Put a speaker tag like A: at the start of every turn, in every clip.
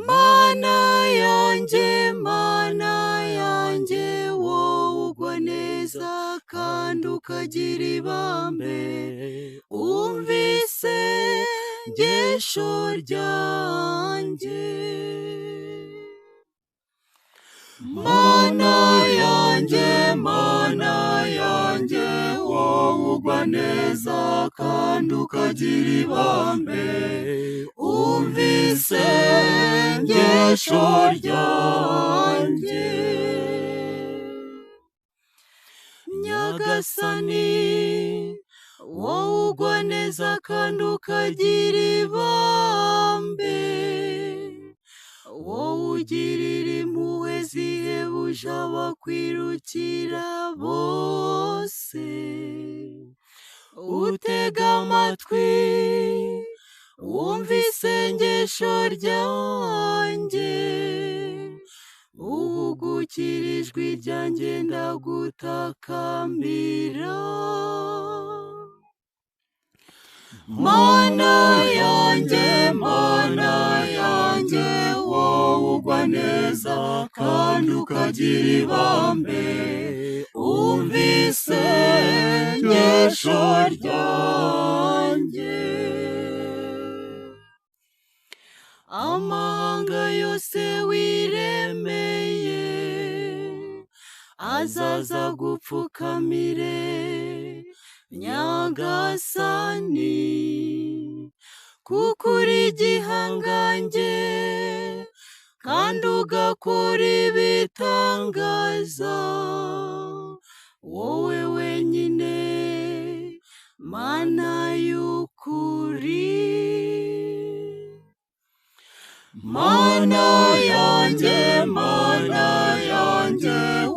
A: Mana yanjye wowe ugwa neza kandi ukagira ibambe, umvise isengesho ryanjye. Mana yanjye wowe ugwa neza kandi ukagira ibambe, umvise isengesho ryanjye. Nyagasani wowe ugwa neza kandi ukagira ibambe, wowe ugirira impuhwe zihebuje abakwirukira bose, utega amatwi wumva isengesho ryanjye, uhugukira ijwi ryanjye ndagutakambira. Mana yanjye wowe ugwa neza kandi ukagira ibambe, umvise isengesho ryanjye. Amahanga yose wiremeye azaza gupfukamire Nyagasani, kuko uri igihangange kandi ugakora ibitangaza, wowe wenyine Mana y'ukuri. Mana yanjye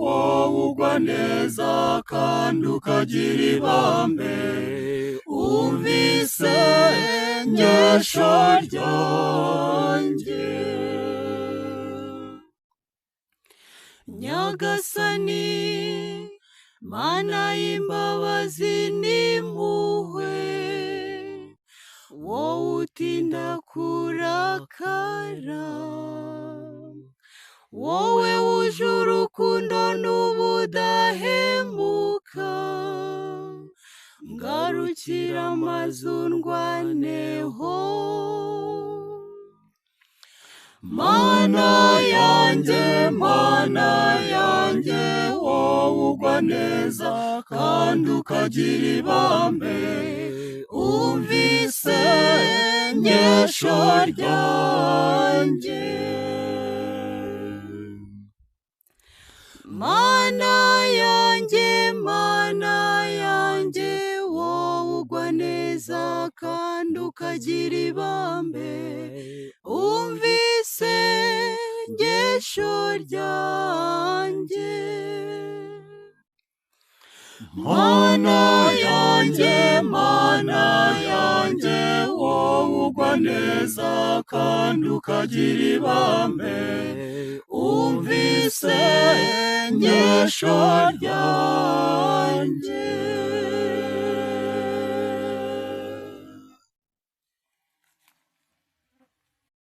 A: wowe ugwa neza kandi ukagira ibambe, umvise isengesho ryanjye. Nyagasani Mana y'imbabazi n'impuhwe, wowe utinda kurakara, wowe wuje urukundo n'ubudahemuka, ngarukira maze undwaneho. Mana yanjye wowe ugwa neza kandi ukagira ibambe, umvise isengesho ryanjye. Mana yanjye wowe ugwa neza kandi ukagira ibambe, umvise isengesho ryanjye. Mana yanjye wowe ugwa neza kandi ukagira ibambe, umvise isengesho ryanjye.